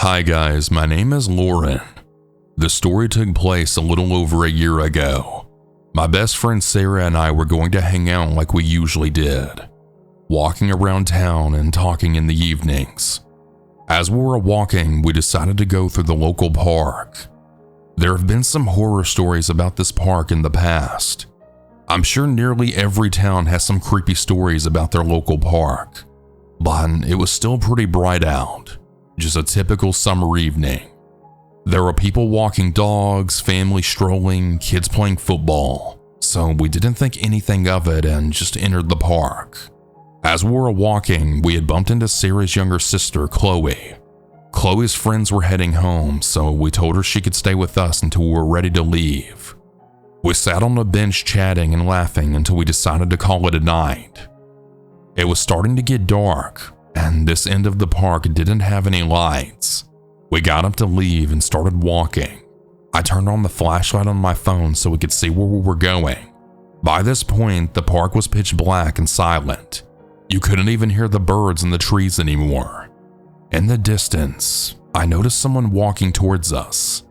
Hi guys, my name is Lauren. The story took place a little over a year ago. My best friend Sarah and I were going to hang out like we usually did, walking around town and talking in the evenings. As we were walking, we decided to go through the local park. There have been some horror stories about this park in the past. I'm sure nearly every town has some creepy stories about their local park, but it was still pretty bright out. Just a typical summer evening. There were people walking dogs, families strolling, kids playing football, so we didn't think anything of it and just entered the park. As we were walking, we had bumped into Sarah's younger sister, Chloe. Chloe's friends were heading home, so we told her she could stay with us until we were ready to leave. We sat on a bench chatting and laughing until we decided to call it a night. It was starting to get dark, and this end of the park didn't have any lights. We got up to leave and started walking. I turned on the flashlight on my phone so we could see where we were going. By this point, the park was pitch black and silent. You couldn't even hear the birds in the trees anymore. In the distance, I noticed someone walking towards us.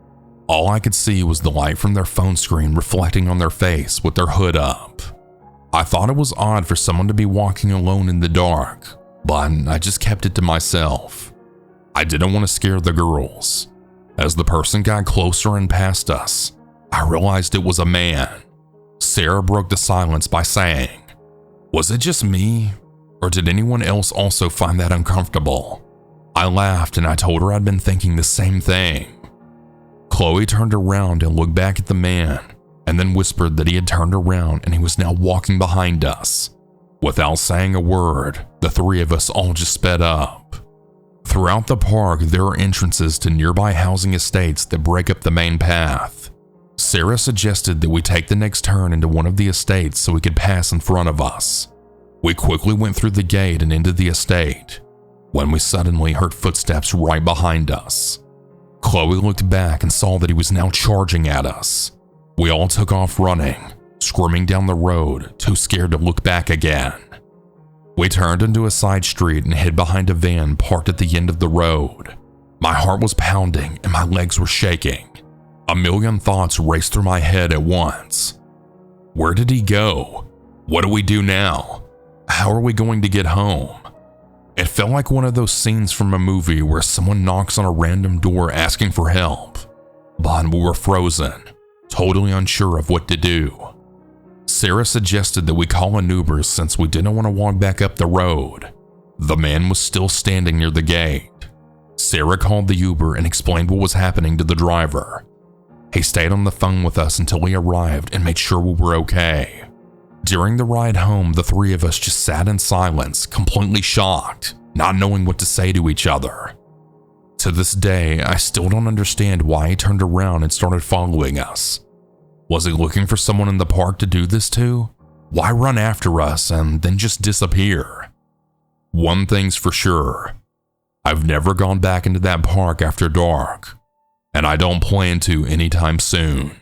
All I could see was the light from their phone screen reflecting on their face with their hood up. I thought it was odd for someone to be walking alone in the dark, but I just kept it to myself. I didn't want to scare the girls. As the person got closer and past us, I realized it was a man. Sarah broke the silence by saying, "Was it just me, or did anyone else also find that uncomfortable?" I laughed and I told her I'd been thinking the same thing. Chloe turned around and looked back at the man, and then whispered that he had turned around and he was now walking behind us. Without saying a word, the three of us all just sped up. Throughout the park, there are entrances to nearby housing estates that break up the main path. Sarah suggested that we take the next turn into one of the estates so we could pass in front of us. We quickly went through the gate and into the estate, when we suddenly heard footsteps right behind us. Chloe looked back and saw that he was now charging at us. We all took off running, screaming down the road, too scared to look back again. We turned into a side street and hid behind a van parked at the end of the road. My heart was pounding and my legs were shaking. A million thoughts raced through my head at once. Where did he go? What do we do now? How are we going to get home? It felt like one of those scenes from a movie where someone knocks on a random door asking for help. But we were frozen, totally unsure of what to do. Sarah suggested that we call an Uber since we didn't want to walk back up the road. The man was still standing near the gate. Sarah called the Uber and explained what was happening to the driver. He stayed on the phone with us until we arrived and made sure we were okay. During the ride home, the three of us just sat in silence, completely shocked, not knowing what to say to each other. To this day, I still don't understand why he turned around and started following us. Was he looking for someone in the park to do this to? Why run after us and then just disappear? One thing's for sure, I've never gone back into that park after dark, and I don't plan to anytime soon.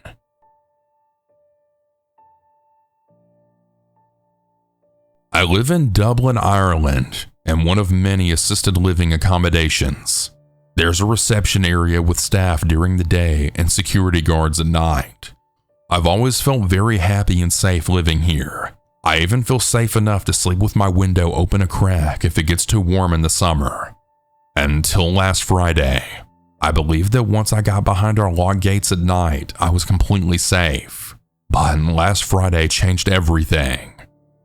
I live in Dublin, Ireland, and one of many assisted living accommodations. There's a reception area with staff during the day and security guards at night. I've always felt very happy and safe living here. I even feel safe enough to sleep with my window open a crack if it gets too warm in the summer. Until last Friday, I believed that once I got behind our locked gates at night, I was completely safe. But last Friday changed everything.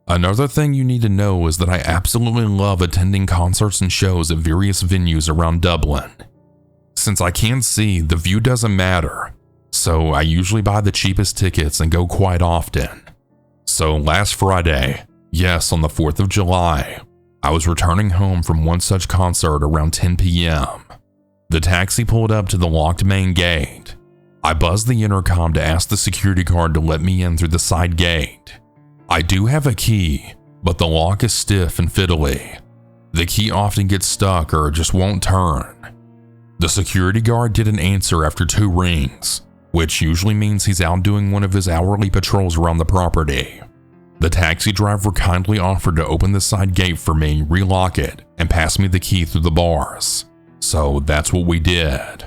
Another thing you need to know is that I absolutely love attending concerts and shows at various venues around Dublin. Since I can't see, the view doesn't matter, so I usually buy the cheapest tickets and go quite often. So last Friday, yes, on the 4th of July, I was returning home from one such concert around 10 p.m. The taxi pulled up to the locked main gate. I buzzed the intercom to ask the security guard to let me in through the side gate. I do have a key, but the lock is stiff and fiddly. The key often gets stuck or just won't turn. The security guard didn't answer after 2 rings, which usually means he's out doing one of his hourly patrols around the property. The taxi driver kindly offered to open the side gate for me, relock it, and pass me the key through the bars. So that's what we did.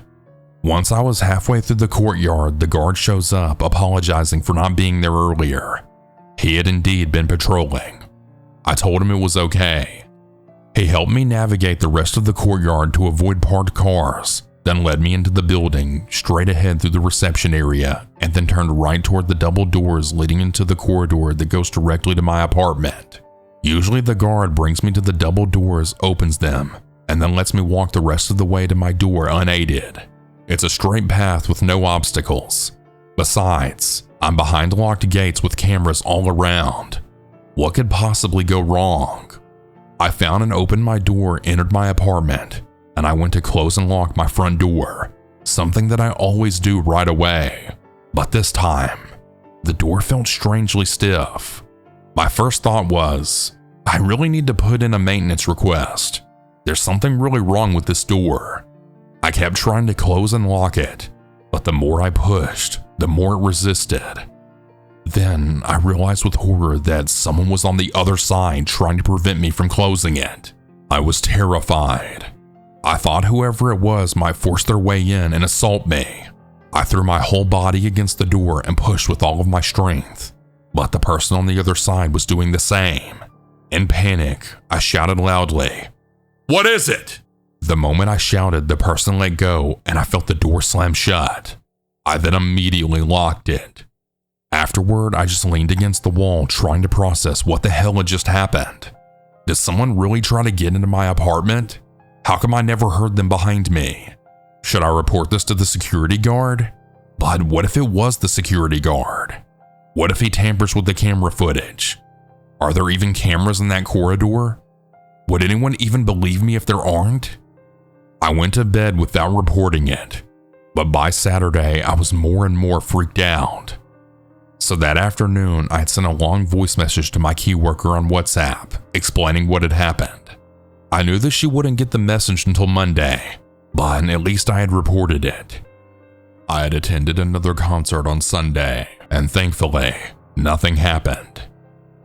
Once I was halfway through the courtyard, the guard shows up apologizing for not being there earlier. He had indeed been patrolling. I told him it was okay. He helped me navigate the rest of the courtyard to avoid parked cars, then led me into the building, straight ahead through the reception area, and then turned right toward the double doors leading into the corridor that goes directly to my apartment. Usually the guard brings me to the double doors, opens them, and then lets me walk the rest of the way to my door unaided. It's a straight path with no obstacles. Besides, I'm behind locked gates with cameras all around. What could possibly go wrong? I found and opened my door, entered my apartment, and I went to close and lock my front door, something that I always do right away. But this time, the door felt strangely stiff. My first thought was, I really need to put in a maintenance request. There's something really wrong with this door. I kept trying to close and lock it, but the more I pushed, the more it resisted. Then I realized with horror that someone was on the other side trying to prevent me from closing it. I was terrified. I thought whoever it was might force their way in and assault me. I threw my whole body against the door and pushed with all of my strength, but the person on the other side was doing the same. In panic, I shouted loudly, "What is it?" The moment I shouted, the person let go and I felt the door slam shut. I then immediately locked it. Afterward, I just leaned against the wall trying to process what the hell had just happened. Did someone really try to get into my apartment? How come I never heard them behind me? Should I report this to the security guard? But what if it was the security guard? What if he tampers with the camera footage? Are there even cameras in that corridor? Would anyone even believe me if there aren't? I went to bed without reporting it, but by Saturday, I was more and more freaked out. So that afternoon, I had sent a long voice message to my key worker on WhatsApp, explaining what had happened. I knew that she wouldn't get the message until Monday, but at least I had reported it. I had attended another concert on Sunday, and thankfully, nothing happened.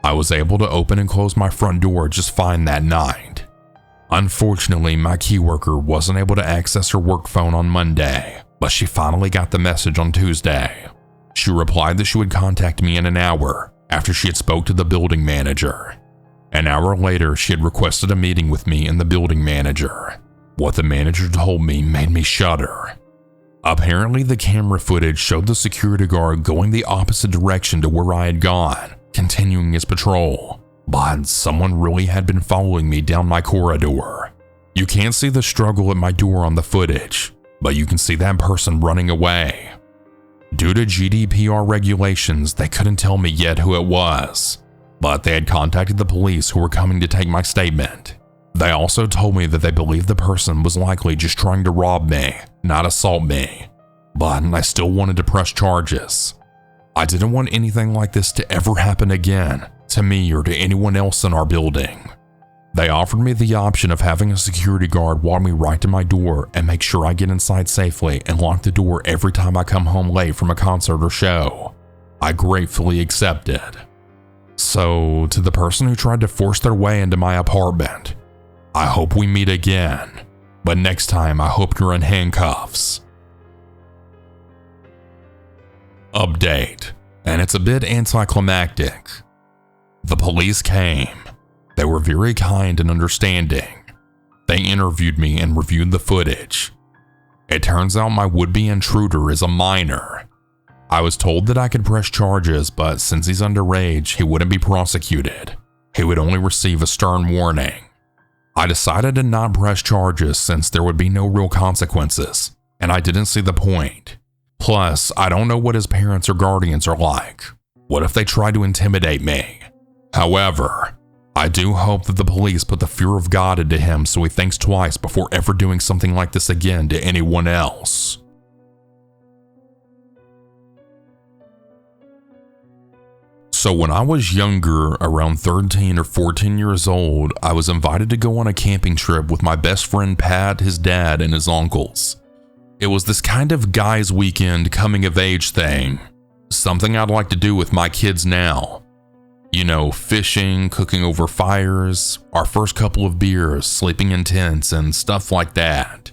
I was able to open and close my front door just fine that night. Unfortunately, my key worker wasn't able to access her work phone on Monday, but she finally got the message on Tuesday. She replied that she would contact me in an hour after she had spoke to the building manager. An hour later, she had requested a meeting with me and the building manager. What the manager told me made me shudder. Apparently, the camera footage showed the security guard going the opposite direction to where I had gone, continuing his patrol. But someone really had been following me down my corridor. You can't see the struggle at my door on the footage, but you can see that person running away. Due to GDPR regulations, they couldn't tell me yet who it was, but they had contacted the police who were coming to take my statement. They also told me that they believed the person was likely just trying to rob me, not assault me, but I still wanted to press charges. I didn't want anything like this to ever happen again, to me or to anyone else in our building. They offered me the option of having a security guard walk me right to my door and make sure I get inside safely and lock the door every time I come home late from a concert or show. I gratefully accepted. So, to the person who tried to force their way into my apartment, I hope we meet again, but next time I hope you're in handcuffs. Update, and it's a bit anticlimactic. The police came. They were very kind and understanding. They interviewed me and reviewed the footage. It turns out my would-be intruder is a minor. I was told that I could press charges, but since he's underage, he wouldn't be prosecuted. He would only receive a stern warning. I decided to not press charges since there would be no real consequences, and I didn't see the point. Plus, I don't know what his parents or guardians are like. What if they try to intimidate me? However, I do hope that the police put the fear of God into him so he thinks twice before ever doing something like this again to anyone else. So when I was younger, around 13 or 14 years old, I was invited to go on a camping trip with my best friend Pat, his dad, and his uncles. It was this kind of guys' weekend coming of age thing, something I'd like to do with my kids now. You know, fishing, cooking over fires, our first couple of beers, sleeping in tents, and stuff like that.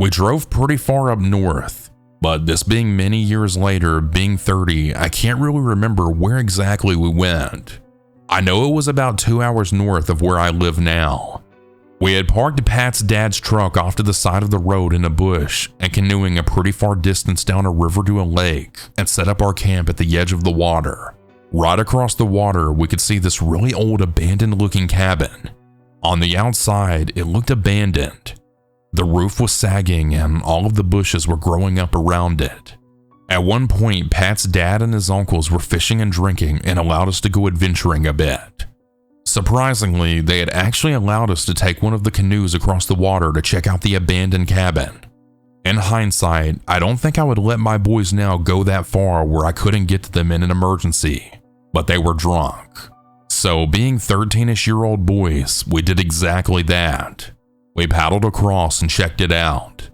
We drove pretty far up north, but this being many years later, being 30, I can't really remember where exactly we went. I know it was about 2 hours north of where I live now. We had parked Pat's dad's truck off to the side of the road in a bush and canoeing a pretty far distance down a river to a lake and set up our camp at the edge of the water. Right across the water, we could see this really old abandoned looking cabin. On the outside, it looked abandoned. The roof was sagging and all of the bushes were growing up around it. At one point, Pat's dad and his uncles were fishing and drinking and allowed us to go adventuring a bit. Surprisingly, they had actually allowed us to take one of the canoes across the water to check out the abandoned cabin. In hindsight, I don't think I would let my boys now go that far where I couldn't get to them in an emergency, but they were drunk. So being 13-ish-year-old boys, we did exactly that. We paddled across and checked it out.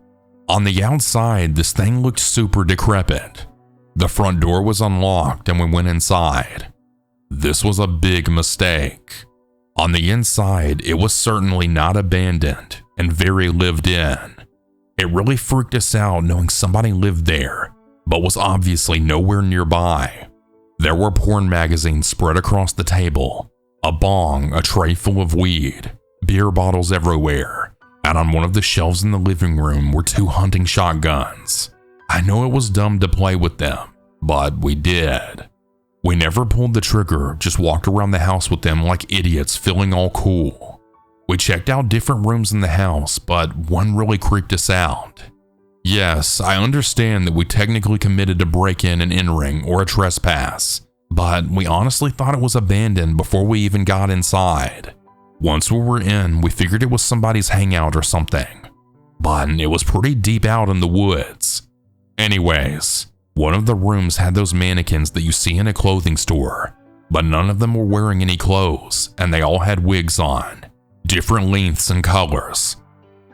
On the outside, this thing looked super decrepit. The front door was unlocked and we went inside. This was a big mistake. On the inside, it was certainly not abandoned and very lived in. It really freaked us out knowing somebody lived there, but was obviously nowhere nearby. There were porn magazines spread across the table, a bong, a tray full of weed, beer bottles everywhere, and on one of the shelves in the living room were 2 hunting shotguns. I know it was dumb to play with them, but we did. We never pulled the trigger, just walked around the house with them like idiots, feeling all cool. We checked out different rooms in the house, but one really creeped us out. Yes, I understand that we technically committed a break-in and entering or a trespass, but we honestly thought it was abandoned before we even got inside. Once we were in, we figured it was somebody's hangout or something, but it was pretty deep out in the woods. Anyways, one of the rooms had those mannequins that you see in a clothing store, but none of them were wearing any clothes and they all had wigs on, different lengths and colors.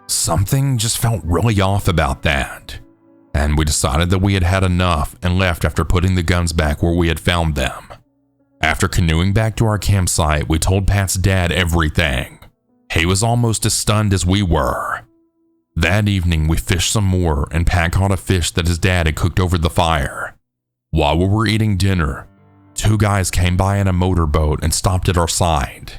Something just felt really off about that, and we decided that we had had enough and left after putting the guns back where we had found them. After canoeing back to our campsite, we told Pat's dad everything. He was almost as stunned as we were. That evening, we fished some more and Pat caught a fish that his dad had cooked over the fire. While we were eating dinner, 2 guys came by in a motorboat and stopped at our side.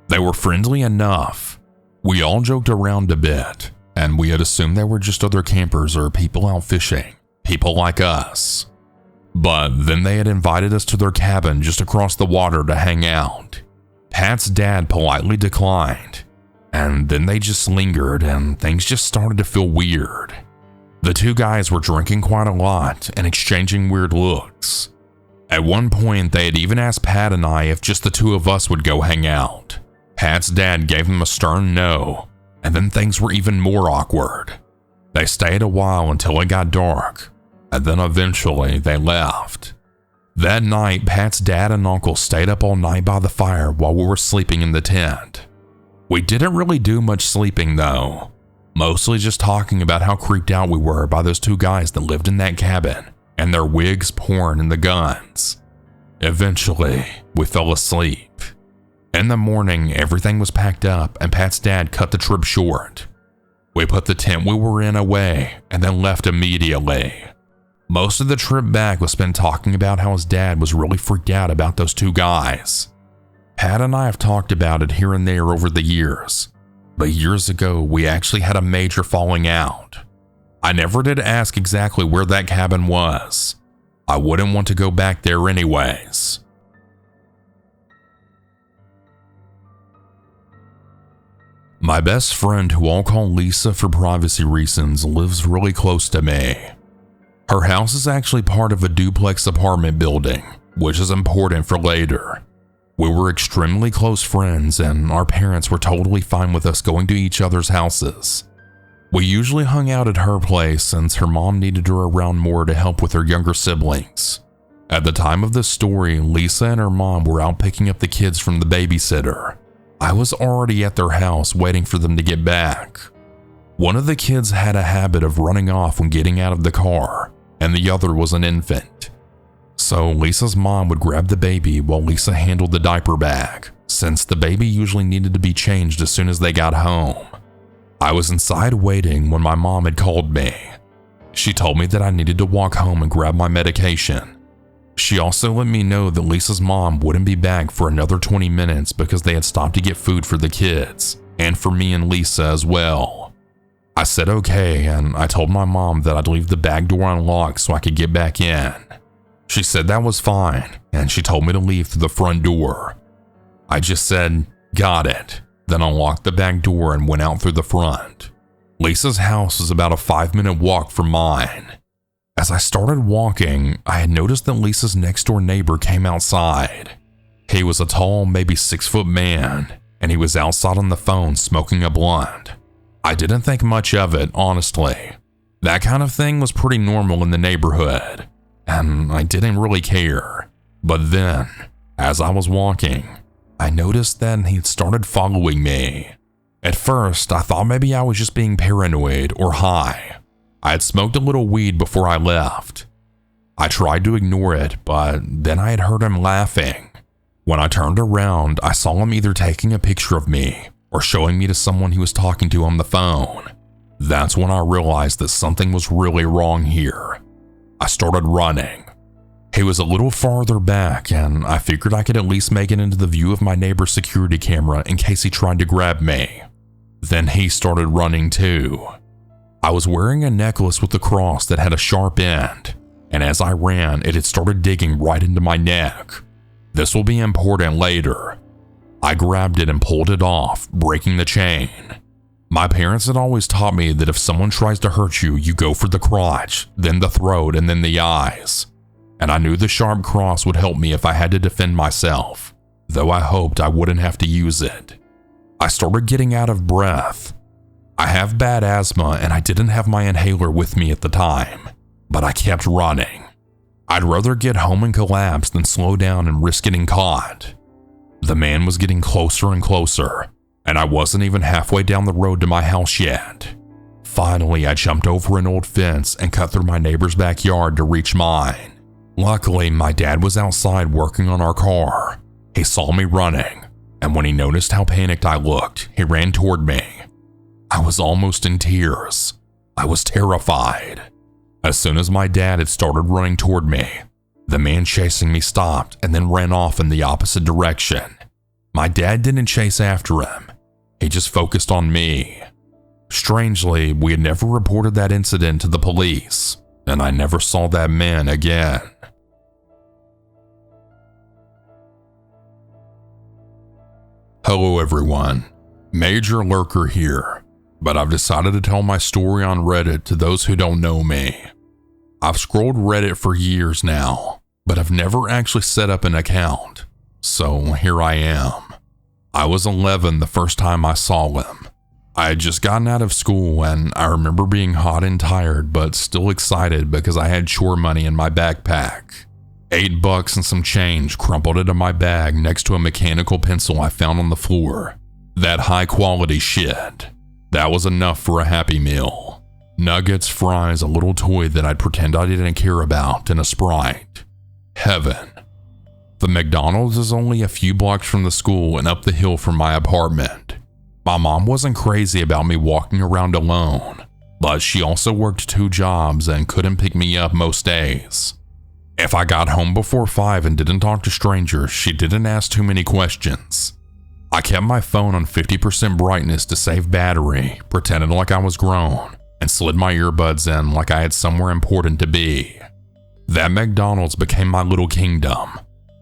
They were friendly enough. We all joked around a bit, and we had assumed they were just other campers or people out fishing, people like us. But then they had invited us to their cabin just across the water to hang out. Pat's dad politely declined, and then they just lingered and things just started to feel weird. The 2 guys were drinking quite a lot and exchanging weird looks. At one point, they had even asked Pat and I if just the 2 of us would go hang out. Pat's dad gave him a stern no, and then things were even more awkward. They stayed a while until it got dark, and then eventually they left. That night, Pat's dad and uncle stayed up all night by the fire while we were sleeping in the tent. We didn't really do much sleeping though, mostly just talking about how creeped out we were by those 2 guys that lived in that cabin and their wigs, porn, and the guns. Eventually, we fell asleep. In the morning, everything was packed up and Pat's dad cut the trip short. We put the tent we were in away and then left immediately. Most of the trip back was spent talking about how his dad was really freaked out about those 2 guys. Pat and I have talked about it here and there over the years, but years ago we actually had a major falling out. I never did ask exactly where that cabin was. I wouldn't want to go back there anyways. My best friend, who I'll call Lisa for privacy reasons, lives really close to me. Her house is actually part of a duplex apartment building, which is important for later. We were extremely close friends and our parents were totally fine with us going to each other's houses. We usually hung out at her place since her mom needed her around more to help with her younger siblings. At the time of this story, Lisa and her mom were out picking up the kids from the babysitter. I was already at their house waiting for them to get back. One of the kids had a habit of running off when getting out of the car, and the other was an infant. So Lisa's mom would grab the baby while Lisa handled the diaper bag, since the baby usually needed to be changed as soon as they got home. I was inside waiting when my mom had called me. She told me that I needed to walk home and grab my medication. She also let me know that Lisa's mom wouldn't be back for another 20 minutes because they had stopped to get food for the kids, and for me and Lisa as well. I said okay, and I told my mom that I'd leave the back door unlocked so I could get back in. She said that was fine, and she told me to leave through the front door. I just said, got it, then unlocked the back door and went out through the front. Lisa's house was about a 5-minute walk from mine. As I started walking, I had noticed that Lisa's next door neighbor came outside. He was a tall, maybe 6-foot man, and he was outside on the phone smoking a blunt. I didn't think much of it, honestly. That kind of thing was pretty normal in the neighborhood, and I didn't really care. But then, as I was walking, I noticed that he started following me. At first, I thought maybe I was just being paranoid or high. I had smoked a little weed before I left. I tried to ignore it, but then I had heard him laughing. When I turned around, I saw him either taking a picture of me or showing me to someone he was talking to on the phone. That's when I realized that something was really wrong here. I started running. He was a little farther back, and I figured I could at least make it into the view of my neighbor's security camera in case he tried to grab me. Then he started running too. I was wearing a necklace with a cross that had a sharp end, and as I ran, it had started digging right into my neck. This will be important later. I grabbed it and pulled it off, breaking the chain. My parents had always taught me that if someone tries to hurt you, you go for the crotch, then the throat, and then the eyes. And I knew the sharp cross would help me if I had to defend myself, though I hoped I wouldn't have to use it. I started getting out of breath. I have bad asthma and I didn't have my inhaler with me at the time, but I kept running. I'd rather get home and collapse than slow down and risk getting caught. The man was getting closer and closer, and I wasn't even halfway down the road to my house yet. Finally, I jumped over an old fence and cut through my neighbor's backyard to reach mine. Luckily, my dad was outside working on our car. He saw me running, and when he noticed how panicked I looked, he ran toward me. I was almost in tears. I was terrified. As soon as my dad had started running toward me, the man chasing me stopped and then ran off in the opposite direction. My dad didn't chase after him. He just focused on me. Strangely, we had never reported that incident to the police, and I never saw that man again. Hello everyone, Major Lurker here, but I've decided to tell my story on Reddit to those who don't know me. I've scrolled Reddit for years now, but I've never actually set up an account, so here I am. I was 11 the first time I saw him. I had just gotten out of school and I remember being hot and tired but still excited because I had chore money in my backpack. $8 and some change crumpled into my bag next to a mechanical pencil I found on the floor. That high quality shit. That was enough for a Happy Meal. Nuggets, fries, a little toy that I'd pretend I didn't care about, and a Sprite. Heaven. The McDonald's is only a few blocks from the school and up the hill from my apartment. My mom wasn't crazy about me walking around alone, but she also worked 2 jobs and couldn't pick me up most days. If I got home before 5 and didn't talk to strangers, she didn't ask too many questions. I kept my phone on 50% brightness to save battery, pretended like I was grown, and slid my earbuds in like I had somewhere important to be. That McDonald's became my little kingdom.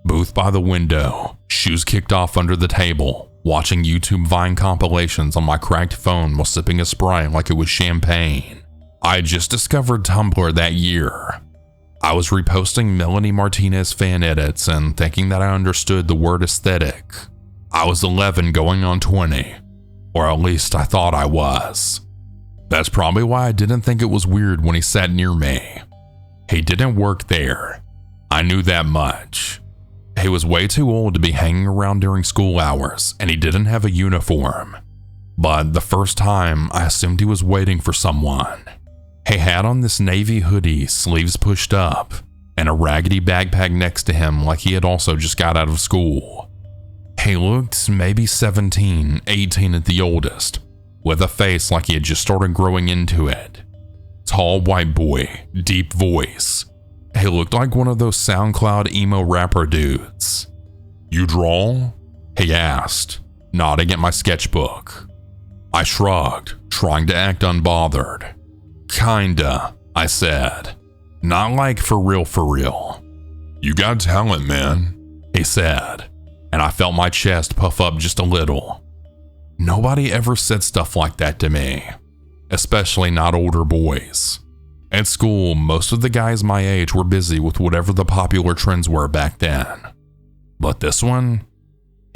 Booth by the window, shoes kicked off under the table, watching YouTube Vine compilations on my cracked phone while sipping a Sprite like it was champagne. I had just discovered Tumblr that year. I was reposting Melanie Martinez fan edits and thinking that I understood the word aesthetic. I was 11 going on 20, or at least I thought I was. That's probably why I didn't think it was weird when he sat near me. He didn't work there. I knew that much. He was way too old to be hanging around during school hours, and he didn't have a uniform. But the first time, I assumed he was waiting for someone. He had on this navy hoodie, sleeves pushed up, and a raggedy backpack next to him like he had also just got out of school. He looked maybe 17, 18 at the oldest, with a face like he had just started growing into it. Tall white boy, deep voice. He looked like one of those SoundCloud emo rapper dudes. "You draw?" he asked, nodding at my sketchbook. I shrugged, trying to act unbothered. "Kinda," I said. "Not like for real. "You got talent, man," he said, and I felt my chest puff up just a little. Nobody ever said stuff like that to me, especially not older boys. At school, most of the guys my age were busy with whatever the popular trends were back then. But this one,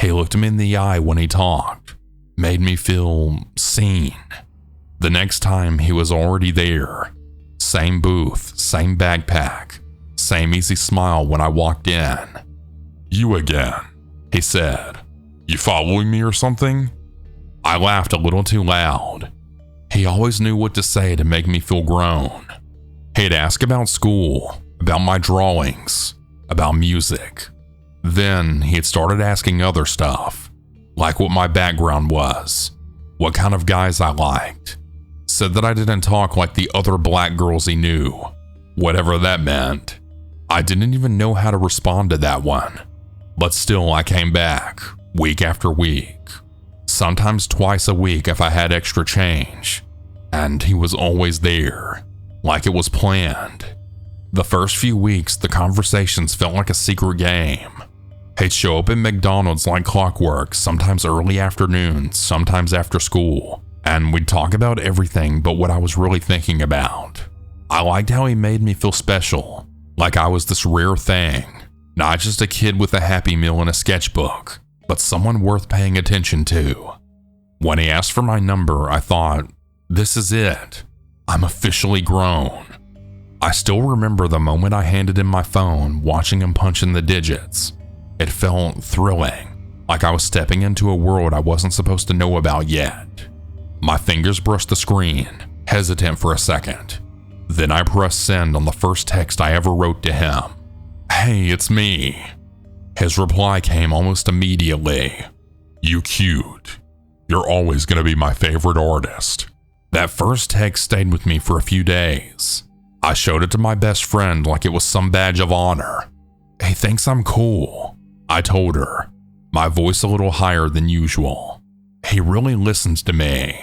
he looked me in the eye when he talked, made me feel seen. The next time he was already there. Same booth, same backpack, same easy smile when I walked in. "You again," he said. "You following me or something?" I laughed a little too loud. He always knew what to say to make me feel grown. He'd ask about school, about my drawings, about music. Then he'd started asking other stuff, like what my background was, what kind of guys I liked. Said that I didn't talk like the other black girls he knew, whatever that meant. I didn't even know how to respond to that one. But still, I came back, week after week. Sometimes twice a week if I had extra change. And he was always there, like it was planned. The first few weeks, the conversations felt like a secret game. He'd show up at McDonald's like clockwork, sometimes early afternoons, sometimes after school, and we'd talk about everything but what I was really thinking about. I liked how he made me feel special, like I was this rare thing, not just a kid with a Happy Meal and a sketchbook, but someone worth paying attention to. When he asked for my number, I thought, this is it. I'm officially grown. I still remember the moment I handed him my phone, watching him punch in the digits. It felt thrilling, like I was stepping into a world I wasn't supposed to know about yet. My fingers brushed the screen, hesitant for a second. Then I pressed send on the first text I ever wrote to him. "Hey, it's me." His reply came almost immediately. "You cute. You're always gonna be my favorite artist." That first text stayed with me for a few days. I showed it to my best friend like it was some badge of honor. "He thinks I'm cool," I told her, my voice a little higher than usual. "He really listens to me."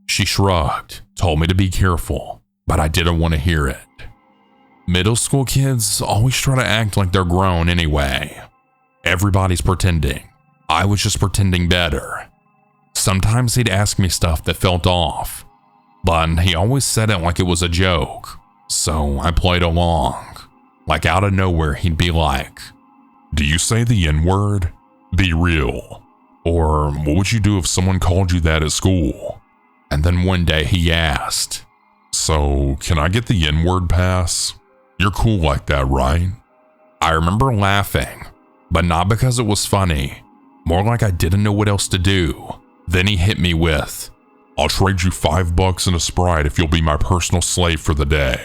She shrugged, told me to be careful, but I didn't want to hear it. Middle school kids always try to act like they're grown anyway. Everybody's pretending. I was just pretending better. Sometimes he'd ask me stuff that felt off, but he always said it like it was a joke, so I played along. Like out of nowhere, he'd be like, "Do you say the N-word? Be real." Or, "What would you do if someone called you that at school?" And then one day he asked, "So, can I get the N-word pass? You're cool like that, right?" I remember laughing, but not because it was funny, more like I didn't know what else to do. Then he hit me with, "I'll trade you $5 and a Sprite if you'll be my personal slave for the day."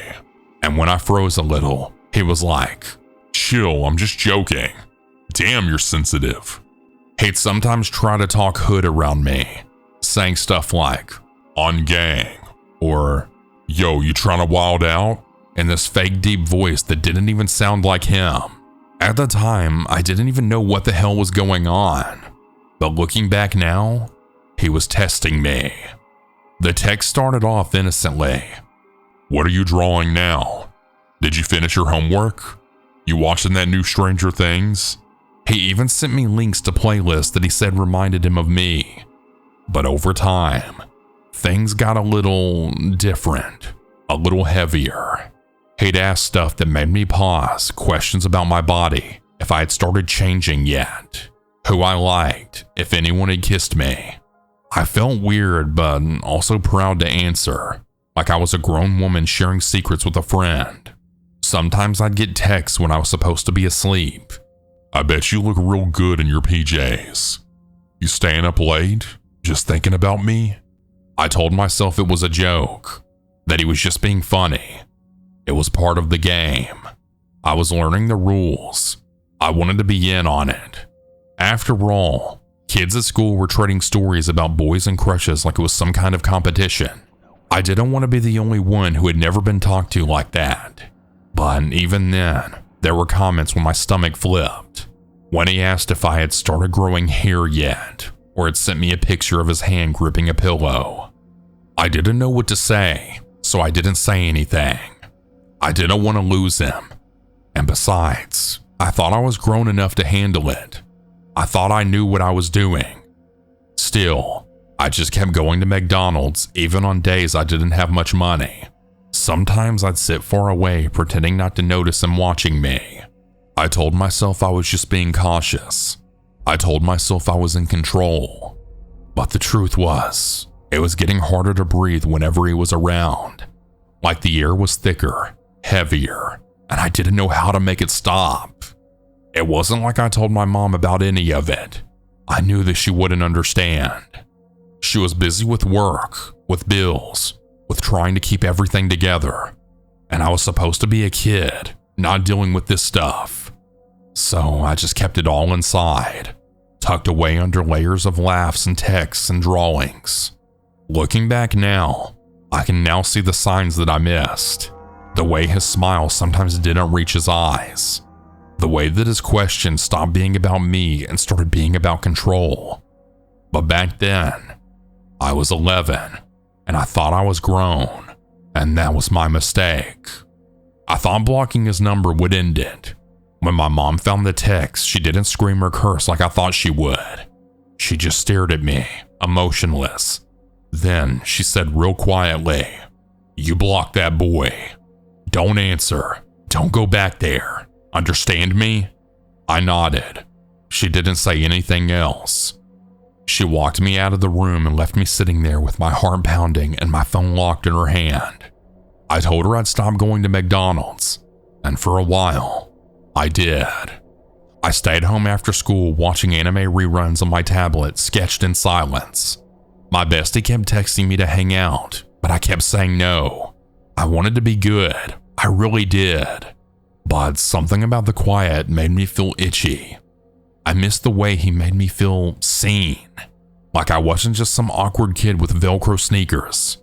And when I froze a little, he was like, "Chill, I'm just joking. Damn, you're sensitive." He'd sometimes try to talk hood around me, saying stuff like, "On gang," or, "Yo, you trying to wild out?" in this fake deep voice that didn't even sound like him. At the time, I didn't even know what the hell was going on. But looking back now, he was testing me. The text started off innocently. "What are you drawing now? Did you finish your homework? You watching that new Stranger Things?" He even sent me links to playlists that he said reminded him of me. But over time, things got a little different, a little heavier. He'd ask stuff that made me pause, questions about my body, if I had started changing yet, who I liked, if anyone had kissed me. I felt weird, but also proud to answer, like I was a grown woman sharing secrets with a friend. Sometimes I'd get texts when I was supposed to be asleep. "I bet you look real good in your PJs. You staying up late? Just thinking about me?" I told myself it was a joke, that he was just being funny. It was part of the game. I was learning the rules. I wanted to be in on it. After all, Kids at school were trading stories about boys and crushes like it was some kind of competition. I didn't want to be the only one who had never been talked to like that. But even then, there were comments when my stomach flipped. When he asked if I had started growing hair yet, or had sent me a picture of his hand gripping a pillow. I didn't know what to say, so I didn't say anything. I didn't want to lose him. And besides, I thought I was grown enough to handle it. I thought I knew what I was doing. Still, I just kept going to McDonald's even on days I didn't have much money. Sometimes I'd sit far away pretending not to notice him watching me. I told myself I was just being cautious. I told myself I was in control. But the truth was, it was getting harder to breathe whenever he was around. Like the air was thicker, heavier, and I didn't know how to make it stop. It wasn't like I told my mom about any of it. I knew that she wouldn't understand. She was busy with work, with bills, with trying to keep everything together. And I was supposed to be a kid, not dealing with this stuff. So I just kept it all inside, tucked away under layers of laughs and texts and drawings. Looking back now, I can now see the signs that I missed. The way his smile sometimes didn't reach his eyes. The way that his questions stopped being about me and started being about control. But back then, I was 11, and I thought I was grown, and that was my mistake. I thought blocking his number would end it. When my mom found the text, she didn't scream or curse like I thought she would. She just stared at me, emotionless. Then she said real quietly, "You blocked that boy. Don't answer. Don't go back there. Understand me?" I nodded. She didn't say anything else. She walked me out of the room and left me sitting there with my heart pounding and my phone locked in her hand. I told her I'd stop going to McDonald's, and for a while, I did. I stayed home after school watching anime reruns on my tablet, sketched in silence. My bestie kept texting me to hang out, but I kept saying no. I wanted to be good. I really did. But something about the quiet made me feel itchy. I missed the way he made me feel seen. Like I wasn't just some awkward kid with Velcro sneakers.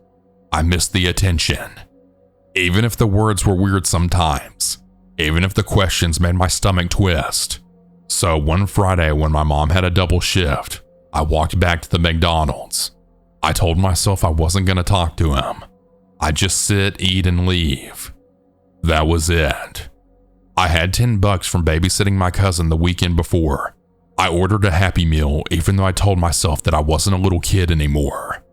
I missed the attention. Even if the words were weird sometimes. Even if the questions made my stomach twist. So one Friday when my mom had a double shift, I walked back to the McDonald's. I told myself I wasn't going to talk to him. I'd just sit, eat, and leave. That was it. I had $10 from babysitting my cousin the weekend before. I ordered a Happy Meal even though I told myself that I wasn't a little kid anymore.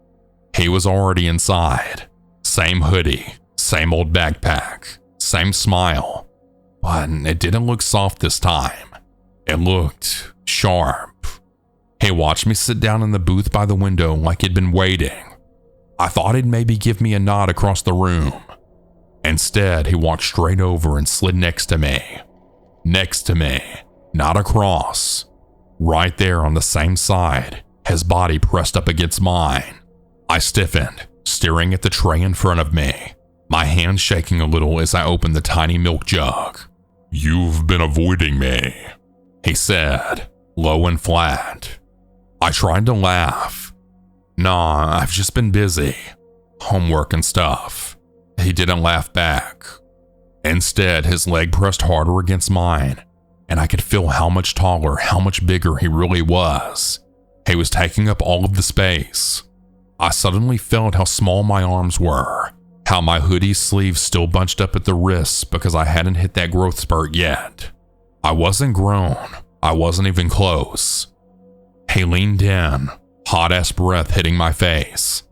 He was already inside. Same hoodie, same old backpack, same smile. But it didn't look soft this time. It looked sharp. He watched me sit down in the booth by the window like he'd been waiting. I thought he'd maybe give me a nod across the room. Instead, he walked straight over and slid next to me. Next to me, not across. Right there on the same side, his body pressed up against mine. I stiffened, staring at the tray in front of me, my hand shaking a little as I opened the tiny milk jug. "You've been avoiding me," he said, low and flat. I tried to laugh. "Nah, I've just been busy. Homework and stuff." He didn't laugh back. Instead, his leg pressed harder against mine, and I could feel how much taller, how much bigger he really was. He was taking up all of the space. I suddenly felt how small my arms were, how my hoodie sleeves still bunched up at the wrists because I hadn't hit that growth spurt yet. I wasn't grown. I wasn't even close. He leaned in, hot-ass breath hitting my face.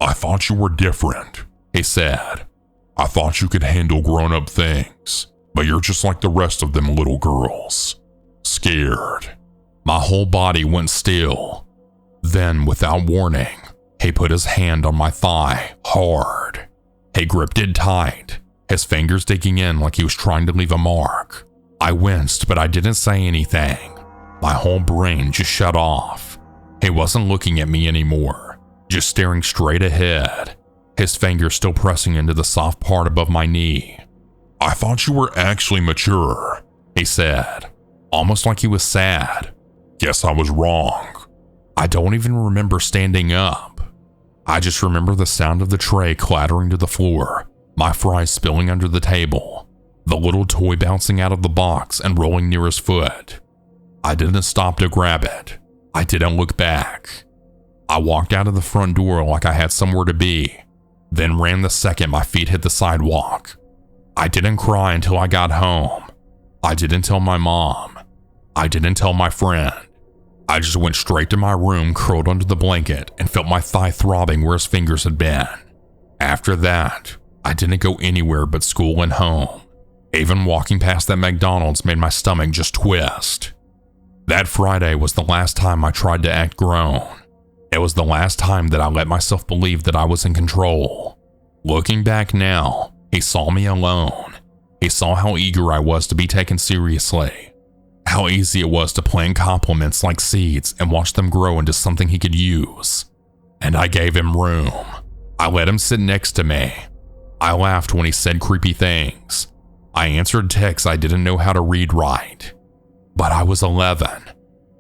"I thought you were different," he said. "I thought you could handle grown-up things, but you're just like the rest of them little girls. Scared." My whole body went still. Then, without warning, he put his hand on my thigh, hard. He gripped it tight, his fingers digging in like he was trying to leave a mark. I winced, but I didn't say anything. My whole brain just shut off. He wasn't looking at me anymore, just staring straight ahead, his fingers still pressing into the soft part above my knee. "I thought you were actually mature," he said, almost like he was sad. "Guess I was wrong." I don't even remember standing up. I just remember the sound of the tray clattering to the floor, my fries spilling under the table, the little toy bouncing out of the box and rolling near his foot. I didn't stop to grab it. I didn't look back. I walked out of the front door like I had somewhere to be, then ran the second my feet hit the sidewalk. I didn't cry until I got home. I didn't tell my mom. I didn't tell my friend. I just went straight to my room, curled under the blanket, and felt my thigh throbbing where his fingers had been. After that, I didn't go anywhere but school and home. Even walking past that McDonald's made my stomach just twist. That Friday was the last time I tried to act grown. It was the last time that I let myself believe that I was in control. Looking back now, he saw me alone. He saw how eager I was to be taken seriously. How easy it was to plant compliments like seeds and watch them grow into something he could use. And I gave him room. I let him sit next to me. I laughed when he said creepy things. I answered texts I didn't know how to read right. But I was 11.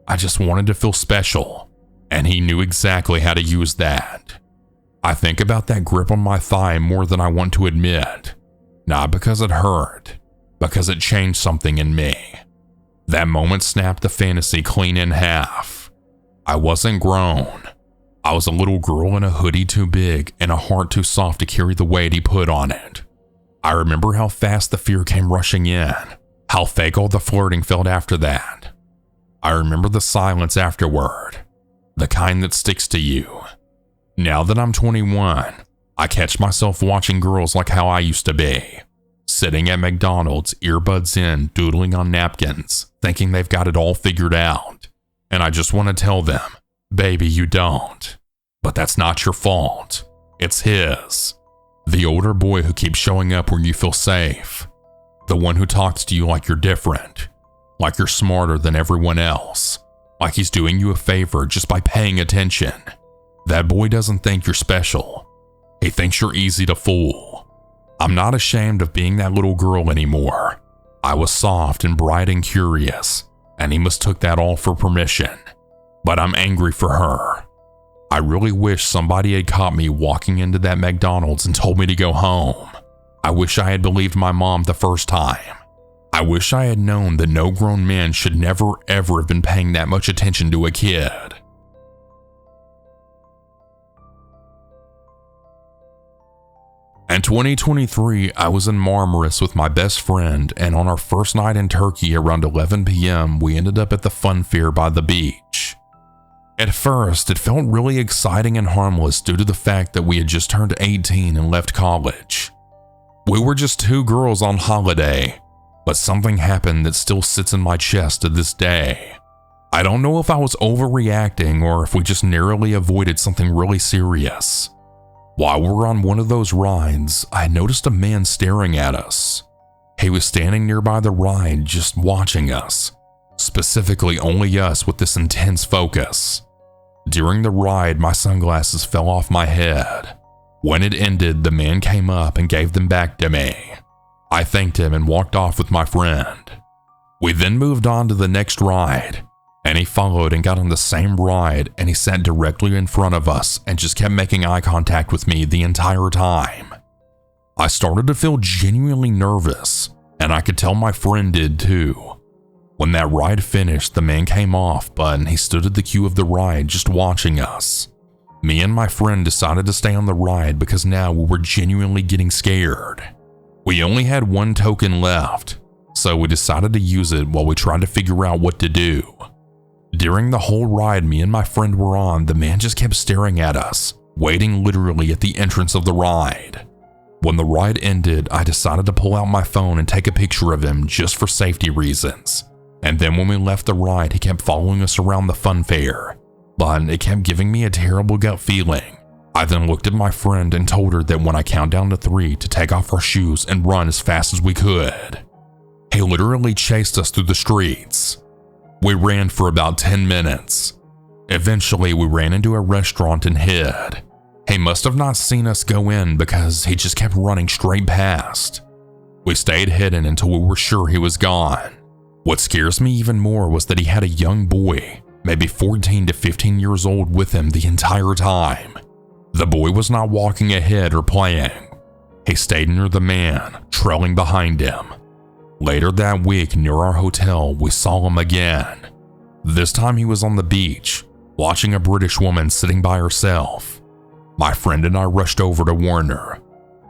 I just wanted to feel special, and he knew exactly how to use that. I think about that grip on my thigh more than I want to admit. Not because it hurt, because it changed something in me. That moment snapped the fantasy clean in half. I wasn't grown. I was a little girl in a hoodie too big and a heart too soft to carry the weight he put on it. I remember how fast the fear came rushing in, how fake all the flirting felt after that. I remember the silence afterward, the kind that sticks to you. Now that I'm 21, I catch myself watching girls like how I used to be, sitting at McDonald's, earbuds in, doodling on napkins, thinking they've got it all figured out. And I just want to tell them, baby, you don't. But that's not your fault. It's his. The older boy who keeps showing up when you feel safe. The one who talks to you like you're different, like you're smarter than everyone else, like he's doing you a favor just by paying attention. That boy doesn't think you're special. He thinks you're easy to fool. I'm not ashamed of being that little girl anymore. I was soft and bright and curious, and he mistook that all for permission. But I'm angry for her. I really wish somebody had caught me walking into that McDonald's and told me to go home. I wish I had believed my mom the first time. I wish I had known that no grown man should never ever have been paying that much attention to a kid. In 2023, I was in Marmaris with my best friend, and on our first night in Turkey around 11 p.m., we ended up at the fun fair by the beach. At first, it felt really exciting and harmless due to the fact that we had just turned 18 and left college. We were just two girls on holiday, but something happened that still sits in my chest to this day. I don't know if I was overreacting or if we just narrowly avoided something really serious. While we were on one of those rides, I noticed a man staring at us. He was standing nearby the ride just watching us, specifically only us with this intense focus. During the ride, my sunglasses fell off my head. When it ended, the man came up and gave them back to me. I thanked him and walked off with my friend. We then moved on to the next ride, and he followed and got on the same ride, and he sat directly in front of us and just kept making eye contact with me the entire time. I started to feel genuinely nervous, and I could tell my friend did too. When that ride finished, the man came off, but he stood at the queue of the ride just watching us. Me and my friend decided to stay on the ride because now we were genuinely getting scared. We only had one token left, so we decided to use it while we tried to figure out what to do. During the whole ride me and my friend were on, the man just kept staring at us, waiting literally at the entrance of the ride. When the ride ended, I decided to pull out my phone and take a picture of him just for safety reasons. And then when we left the ride, he kept following us around the fun fair, but it kept giving me a terrible gut feeling. I then looked at my friend and told her that when I count down to 3 to take off our shoes and run as fast as we could. He literally chased us through the streets. We ran for about 10 minutes. Eventually, we ran into a restaurant and hid. He must have not seen us go in because he just kept running straight past. We stayed hidden until we were sure he was gone. What scares me even more was that he had a young boy, maybe 14 to 15 years old, with him the entire time. The boy was not walking ahead or playing. He stayed near the man, trailing behind him. Later that week, near our hotel, we saw him again. This time he was on the beach, watching a British woman sitting by herself. My friend and I rushed over to warn her.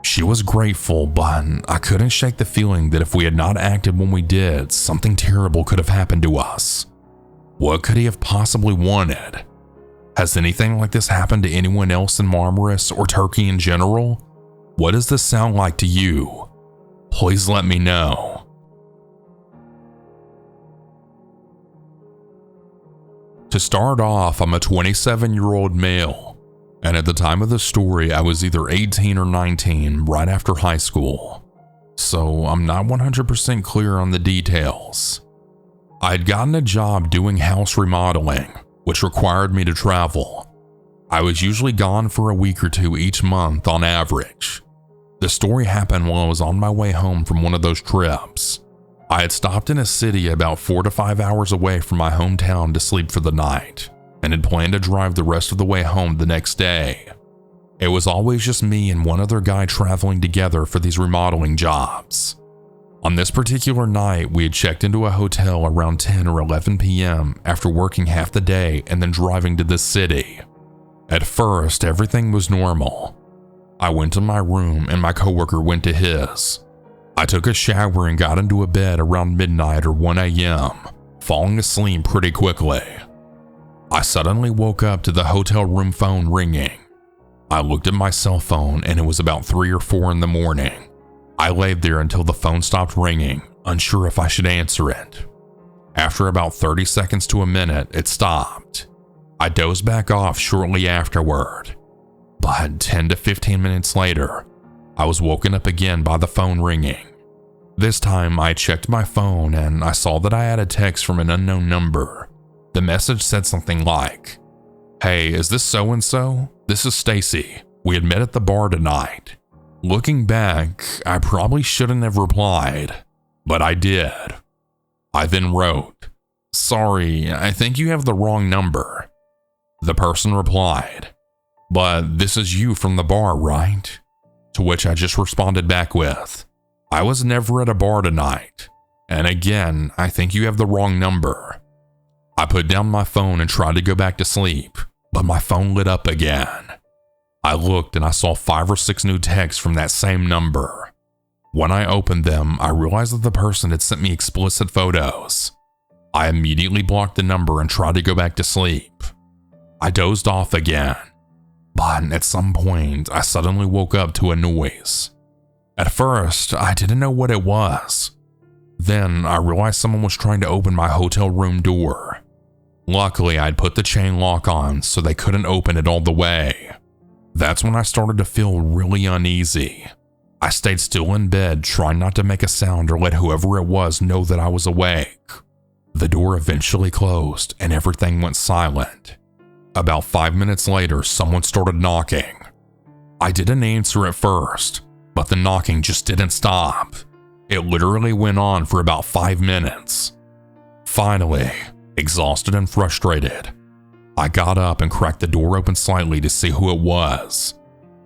She was grateful, but I couldn't shake the feeling that if we had not acted when we did, something terrible could have happened to us. What could he have possibly wanted? Has anything like this happened to anyone else in Marmaris or Turkey in general? What does this sound like to you? Please let me know. To start off, I'm a 27-year-old male, and at the time of the story, I was either 18 or 19 right after high school, so I'm not 100% clear on the details. I had gotten a job doing house remodeling, which required me to travel. I was usually gone for a week or two each month on average. The story happened while I was on my way home from one of those trips. I had stopped in a city about 4 to 5 hours away from my hometown to sleep for the night, and had planned to drive the rest of the way home the next day. It was always just me and one other guy traveling together for these remodeling jobs. On this particular night, we had checked into a hotel around 10 or 11 p.m. after working half the day and then driving to this city. At first, everything was normal. I went to my room and my coworker went to his. I took a shower and got into a bed around midnight or 1 a.m., falling asleep pretty quickly. I suddenly woke up to the hotel room phone ringing. I looked at my cell phone and it was about 3 or 4 in the morning. I laid there until the phone stopped ringing, unsure if I should answer it. After about 30 seconds to a minute, it stopped. I dozed back off shortly afterward. But 10 to 15 minutes later, I was woken up again by the phone ringing. This time I checked my phone and I saw that I had a text from an unknown number. The message said something like, "Hey, is this so-and-so? This is Stacy. We had met at the bar tonight." Looking back, I probably shouldn't have replied, but I did. I then wrote, "Sorry, I think you have the wrong number." The person replied, "But this is you from the bar, right?" To which I just responded back with, "I was never at a bar tonight. And again, I think you have the wrong number." I put down my phone and tried to go back to sleep, but my phone lit up again. I looked and I saw 5 or 6 new texts from that same number. When I opened them, I realized that the person had sent me explicit photos. I immediately blocked the number and tried to go back to sleep. I dozed off again. But at some point, I suddenly woke up to a noise. At first, I didn't know what it was. Then I realized someone was trying to open my hotel room door. Luckily, I'd put the chain lock on so they couldn't open it all the way. That's when I started to feel really uneasy. I stayed still in bed, trying not to make a sound or let whoever it was know that I was awake. The door eventually closed and everything went silent. About 5 minutes later, someone started knocking. I didn't answer at first, but the knocking just didn't stop. It literally went on for about 5 minutes. Finally, exhausted and frustrated, I got up and cracked the door open slightly to see who it was.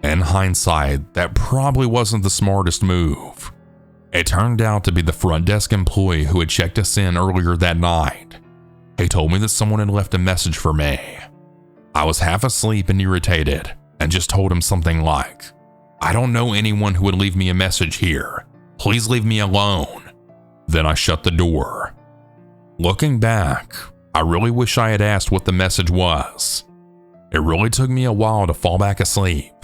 In hindsight, that probably wasn't the smartest move. It turned out to be the front desk employee who had checked us in earlier that night. He told me that someone had left a message for me. I was half asleep and irritated and just told him something like, "I don't know anyone who would leave me a message here. Please leave me alone." Then I shut the door. Looking back, I really wish I had asked what the message was. It really took me a while to fall back asleep.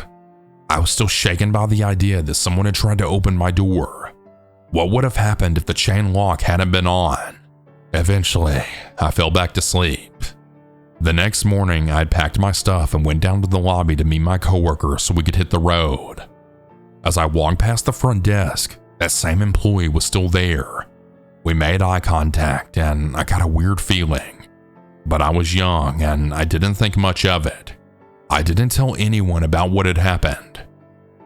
I was still shaken by the idea that someone had tried to open my door. What would have happened if the chain lock hadn't been on? Eventually, I fell back to sleep. The next morning, I had packed my stuff and went down to the lobby to meet my coworker so we could hit the road. As I walked past the front desk, that same employee was still there. We made eye contact and I got a weird feeling. But I was young and I didn't think much of it. I didn't tell anyone about what had happened.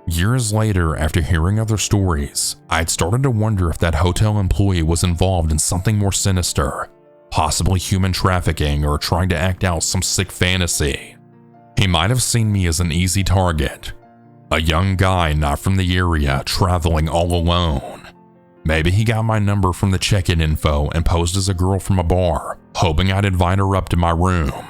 Years later, after hearing other stories, I had started to wonder if that hotel employee was involved in something more sinister, possibly human trafficking or trying to act out some sick fantasy. He might have seen me as an easy target, a young guy not from the area traveling all alone. Maybe he got my number from the check-in info and posed as a girl from a bar, hoping I'd invite her up to my room.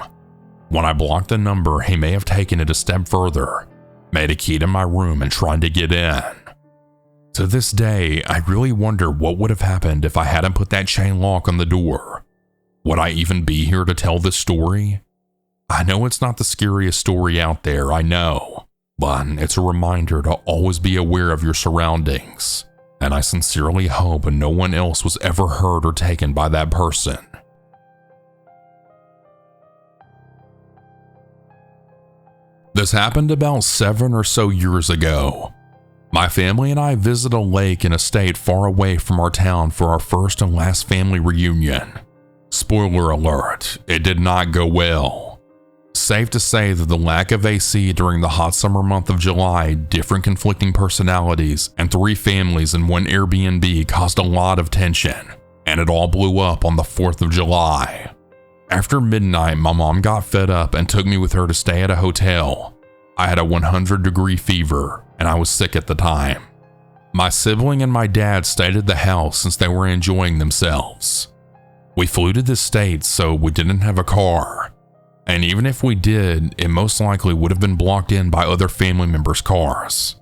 When I blocked the number, he may have taken it a step further, made a key to my room and tried to get in. To this day, I really wonder what would have happened if I hadn't put that chain lock on the door. Would I even be here to tell this story? I know it's not the scariest story out there, I know, but it's a reminder to always be aware of your surroundings, and I sincerely hope no one else was ever hurt or taken by that person. This happened about 7 or so years ago. My family and I visited a lake in a state far away from our town for our first and last family reunion. Spoiler alert, it did not go well. Safe to say that the lack of AC during the hot summer month of July, different conflicting personalities, and 3 families in one Airbnb caused a lot of tension, and it all blew up on the 4th of July. After midnight, my mom got fed up and took me with her to stay at a hotel. I had a 100-degree fever, and I was sick at the time. My sibling and my dad stayed at the house since they were enjoying themselves. We flew to the States, so we didn't have a car. And even if we did, it most likely would have been blocked in by other family members' cars.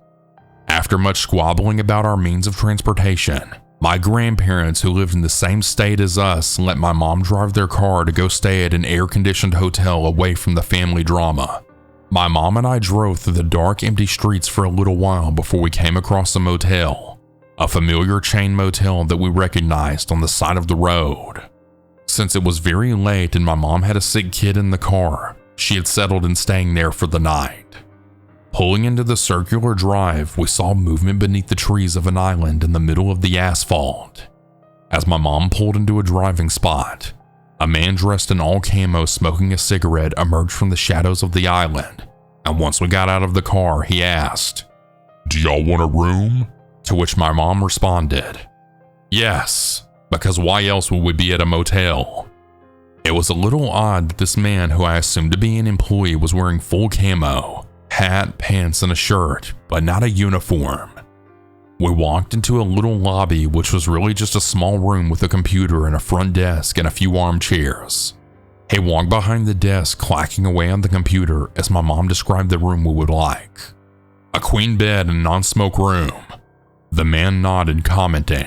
After much squabbling about our means of transportation, my grandparents, who lived in the same state as us, let my mom drive their car to go stay at an air-conditioned hotel away from the family drama. My mom and I drove through the dark, empty streets for a little while before we came across a motel, a familiar chain motel that we recognized on the side of the road. Since it was very late and my mom had a sick kid in the car, she had settled in staying there for the night. Pulling into the circular drive, we saw movement beneath the trees of an island in the middle of the asphalt. As my mom pulled into a driving spot, a man dressed in all camo smoking a cigarette emerged from the shadows of the island, and once we got out of the car, he asked, "Do y'all want a room?" To which my mom responded, "Yes, because why else would we be at a motel?" It was a little odd that this man, who I assumed to be an employee, was wearing full camo, hat, pants, and a shirt, but not a uniform. We walked into a little lobby, which was really just a small room with a computer and a front desk and a few armchairs. He walked behind the desk, clacking away on the computer as my mom described the room we would like. "A queen bed and non-smoke room." The man nodded, commenting,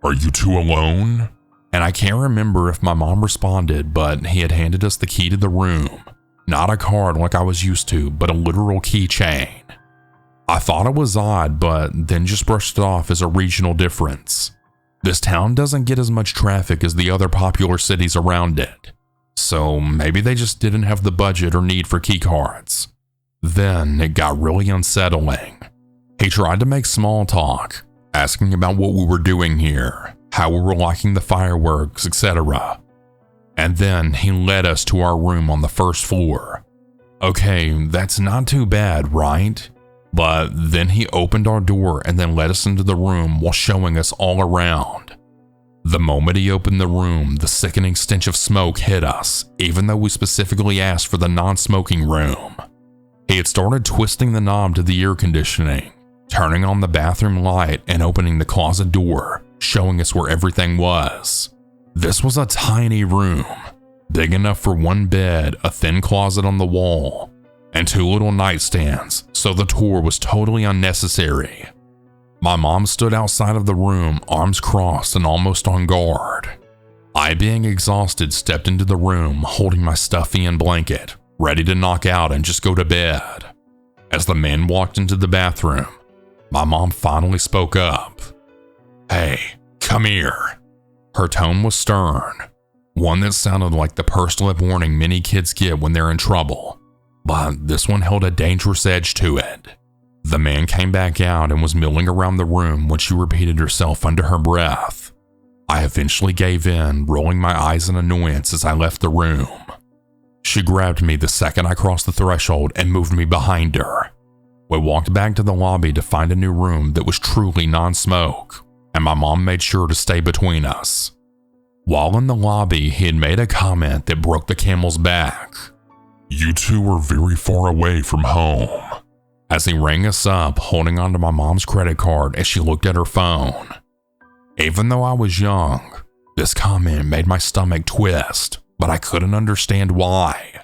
"Are you two alone?" And I can't remember if my mom responded, but he had handed us the key to the room. Not a card like I was used to, but a literal keychain. I thought it was odd, but then just brushed it off as a regional difference. This town doesn't get as much traffic as the other popular cities around it, so maybe they just didn't have the budget or need for keycards. Then it got really unsettling. He tried to make small talk, asking about what we were doing here, how we were liking the fireworks, etc. And then he led us to our room on the first floor. Okay, that's not too bad, right? But then he opened our door and then led us into the room while showing us all around. The moment he opened the room, the sickening stench of smoke hit us, even though we specifically asked for the non-smoking room. He had started twisting the knob to the air conditioning, turning on the bathroom light and opening the closet door, showing us where everything was. This was a tiny room, big enough for one bed, a thin closet on the wall, and 2 little nightstands, so the tour was totally unnecessary. My mom stood outside of the room, arms crossed and almost on guard. I, being exhausted, stepped into the room, holding my stuffy and blanket, ready to knock out and just go to bed. As the man walked into the bathroom, my mom finally spoke up. "Hey, come here." Her tone was stern, one that sounded like the pursed lip warning many kids get when they're in trouble, but this one held a dangerous edge to it. The man came back out and was milling around the room when she repeated herself under her breath. I eventually gave in, rolling my eyes in annoyance as I left the room. She grabbed me the second I crossed the threshold and moved me behind her. We walked back to the lobby to find a new room that was truly non-smoke, and my mom made sure to stay between us. While in the lobby, he had made a comment that broke the camel's back. "You two are very far away from home." As he rang us up, holding onto my mom's credit card as she looked at her phone. Even though I was young, this comment made my stomach twist, but I couldn't understand why.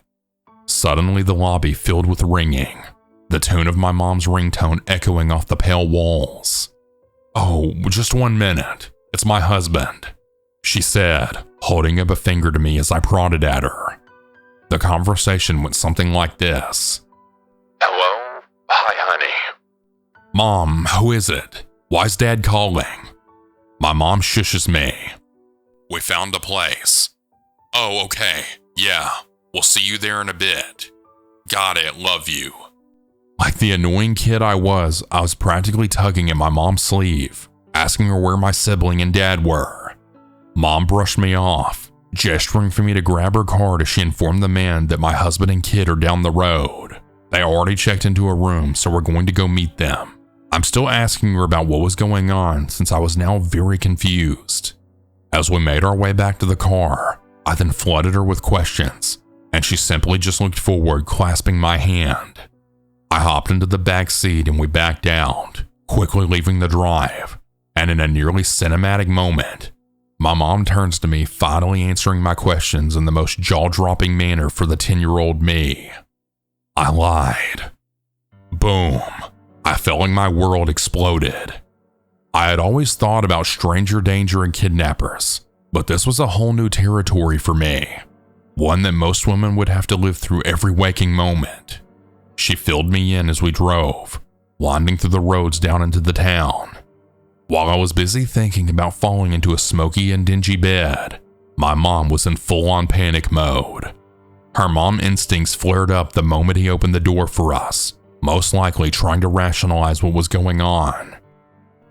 Suddenly the lobby filled with ringing, the tune of my mom's ringtone echoing off the pale walls. "Oh, just 1 minute. It's my husband," she said, holding up a finger to me as I prodded at her. The conversation went something like this. "Hello? Hi, honey." "Mom, who is it? Why's Dad calling?" My mom shushes me. "We found a place." "Oh, okay. Yeah, we'll see you there in a bit. Got it, love you." Like the annoying kid I was practically tugging at my mom's sleeve, asking her where my sibling and dad were. Mom brushed me off, gesturing for me to grab her card as she informed the man that my husband and kid are down the road. They already checked into a room, so we're going to go meet them. I'm still asking her about what was going on since I was now very confused. As we made our way back to the car, I then flooded her with questions, and she simply just looked forward, clasping my hand. I hopped into the back seat and we backed out, quickly leaving the drive, and in a nearly cinematic moment, my mom turns to me, finally answering my questions in the most jaw-dropping manner for the 10-year-old me. I lied. Boom. I felt like my world exploded. I had always thought about stranger danger and kidnappers, but this was a whole new territory for me, one that most women would have to live through every waking moment. She filled me in as we drove, winding through the roads down into the town. While I was busy thinking about falling into a smoky and dingy bed, my mom was in full-on panic mode. Her mom instincts flared up the moment he opened the door for us, most likely trying to rationalize what was going on.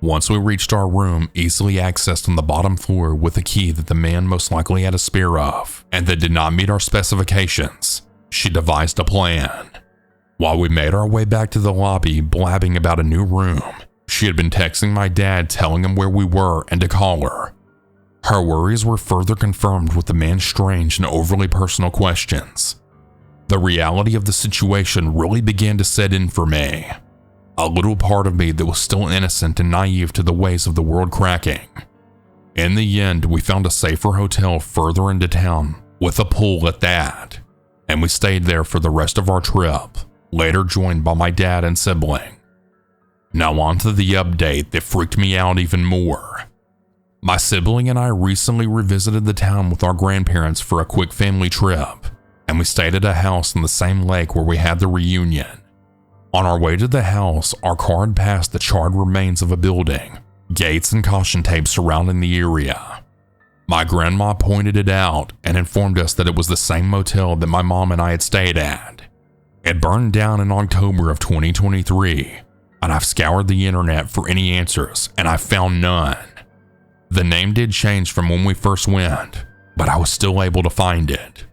Once we reached our room, easily accessed on the bottom floor with a key that the man most likely had a spare of, and that did not meet our specifications, she devised a plan. While we made our way back to the lobby, blabbing about a new room, she had been texting my dad telling him where we were and to call her. Her worries were further confirmed with the man's strange and overly personal questions. The reality of the situation really began to set in for me. A little part of me that was still innocent and naive to the ways of the world cracking. In the end, we found a safer hotel further into town, with a pool at that, and we stayed there for the rest of our trip, later joined by my dad and sibling. Now on to the update that freaked me out even more. My sibling and I recently revisited the town with our grandparents for a quick family trip, and we stayed at a house on the same lake where we had the reunion. On our way to the house, our car had passed the charred remains of a building, gates and caution tape surrounding the area. My grandma pointed it out and informed us that it was the same motel that my mom and I had stayed at. It burned down in October of 2023, and I've scoured the internet for any answers, and I've found none. The name did change from when we first went, but I was still able to find it.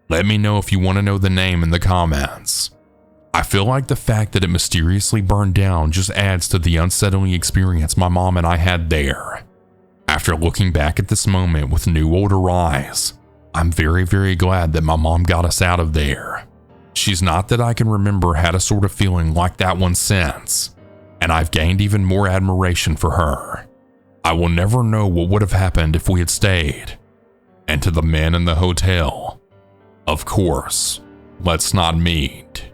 Let me know if you want to know the name in the comments. I feel like the fact that it mysteriously burned down just adds to the unsettling experience my mom and I had there. After looking back at this moment with new older eyes, I'm very, very glad that my mom got us out of there. She's not that I can remember had a sort of feeling like that one since, and I've gained even more admiration for her. I will never know what would have happened if we had stayed. And to the man in the hotel, of course, let's not meet.